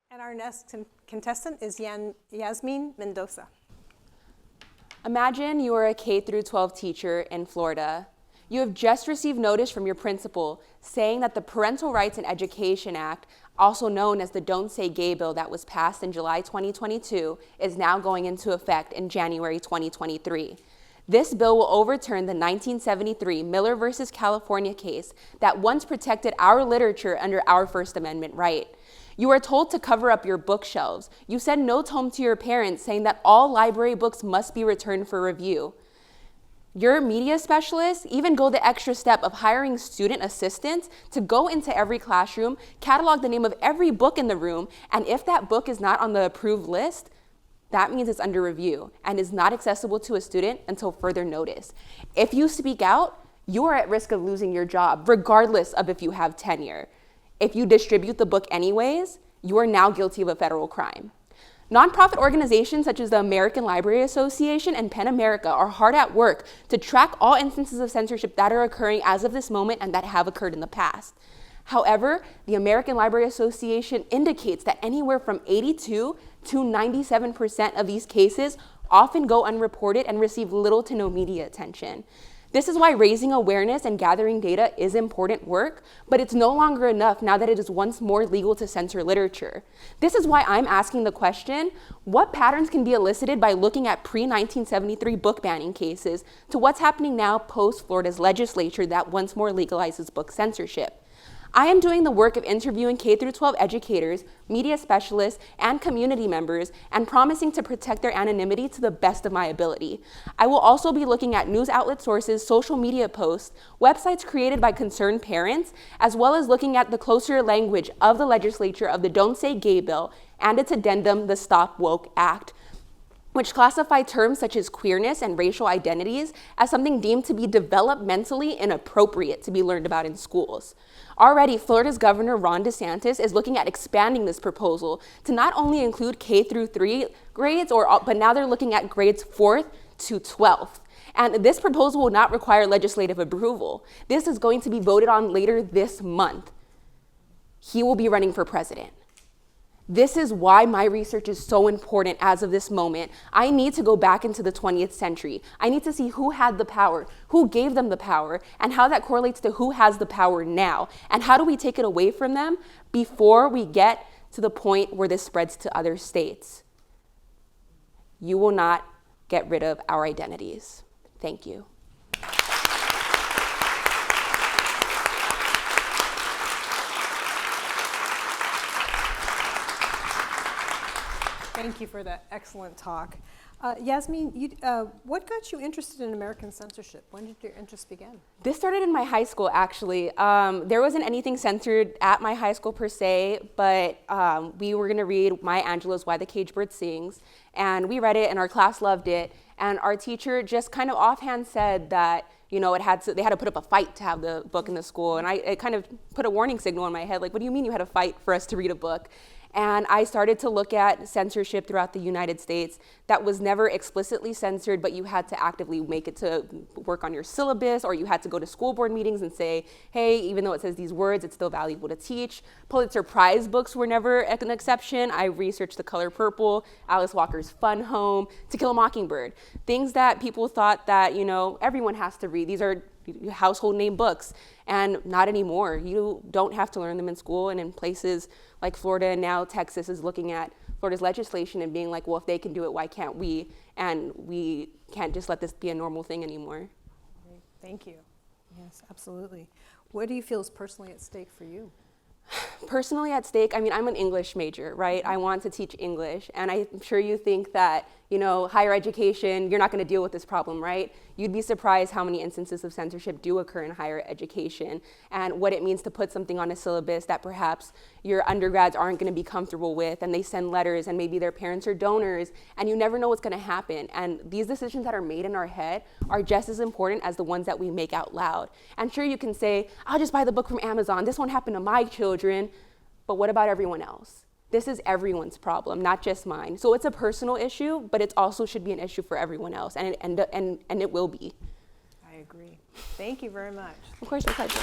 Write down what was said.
And our next contestant is Yasmin Mendoza. Imagine you are a K-12 teacher in Florida. You have just received notice from your principal saying that the Parental Rights in Education Act, also known as the Don't Say Gay bill that was passed in July 2022, is now going into effect in January 2023. This bill will overturn the 1973 Miller versus California case that once protected our literature under our First Amendment right. You are told to cover up your bookshelves. You send notes home to your parents saying that all library books must be returned for review. Your media specialists even go the extra step of hiring student assistants to go into every classroom, catalog the name of every book in the room, and if that book is not on the approved list, that means it's under review and is not accessible to a student until further notice. If you speak out, you are at risk of losing your job, regardless of if you have tenure. If you distribute the book anyways, you are now guilty of a federal crime. Nonprofit organizations such as the American Library Association and PEN America are hard at work to track all instances of censorship that are occurring as of this moment and that have occurred in the past. However, the American Library Association indicates that anywhere from 82 to 97% of these cases often go unreported and receive little to no media attention. This is why raising awareness and gathering data is important work, but it's no longer enough now that it is once more legal to censor literature. This is why I'm asking the question, what patterns can be elicited by looking at pre-1973 book banning cases to what's happening now post-Florida's legislature that once more legalizes book censorship? I am doing the work of interviewing K-12 educators, media specialists, and community members, and promising to protect their anonymity to the best of my ability. I will also be looking at news outlet sources, social media posts, websites created by concerned parents, as well as looking at the closer language of the legislature of the Don't Say Gay bill and its addendum, the Stop Woke Act, which classify terms such as queerness and racial identities as something deemed to be developmentally inappropriate to be learned about in schools. Already, Florida's Governor Ron DeSantis is looking at expanding this proposal to not only include K through 3 grades, but now they're looking at grades 4th to 12th. And this proposal will not require legislative approval. This is going to be voted on later this month. He will be running for president. This is why my research is so important as of this moment. I need to go back into the 20th century. I need to see who had the power, who gave them the power, and how that correlates to who has the power now, and how do we take it away from them before we get to the point where this spreads to other states. You will not get rid of our identities. Thank you. Thank you for that excellent talk. Yasmin, what got you interested in American censorship? When did your interest begin? This started in my high school, actually. There wasn't anything censored at my high school per se, but we were gonna read Maya Angelou's Why the Caged Bird Sings, and we read it and our class loved it, and our teacher just kind of offhand said that they had to put up a fight to have the book in the school, and it kind of put a warning signal in my head, like, what do you mean you had to fight for us to read a book? And I started to look at censorship throughout the United States that was never explicitly censored, but you had to actively make it to work on your syllabus, or you had to go to school board meetings and say, hey, even though it says these words, it's still valuable to teach. Pulitzer Prize books were never an exception. I researched The Color Purple, Alice Walker's Fun Home, To Kill a Mockingbird. Things that people thought that, everyone has to read. These are household name books, and not anymore. You don't have to learn them in school, and in places like Florida and now Texas is looking at Florida's legislation and being like, well, if they can do it, why can't we? And we can't just let this be a normal thing anymore. Great. Thank you. Yes, absolutely. What do you feel is personally at stake for you? Personally at stake, I'm an English major, right? I want to teach English, and I'm sure you think that, higher education, you're not going to deal with this problem, right? You'd be surprised how many instances of censorship do occur in higher education, and what it means to put something on a syllabus that perhaps your undergrads aren't going to be comfortable with, and they send letters, and maybe their parents are donors, and you never know what's going to happen. And these decisions that are made in our head are just as important as the ones that we make out loud. And sure, you can say, I'll just buy the book from Amazon. This won't happen to my children. But what about everyone else? This is everyone's problem, not just mine. So it's a personal issue, but it also should be an issue for everyone else, and it will be. I agree. Thank you very much. Of course, my pleasure.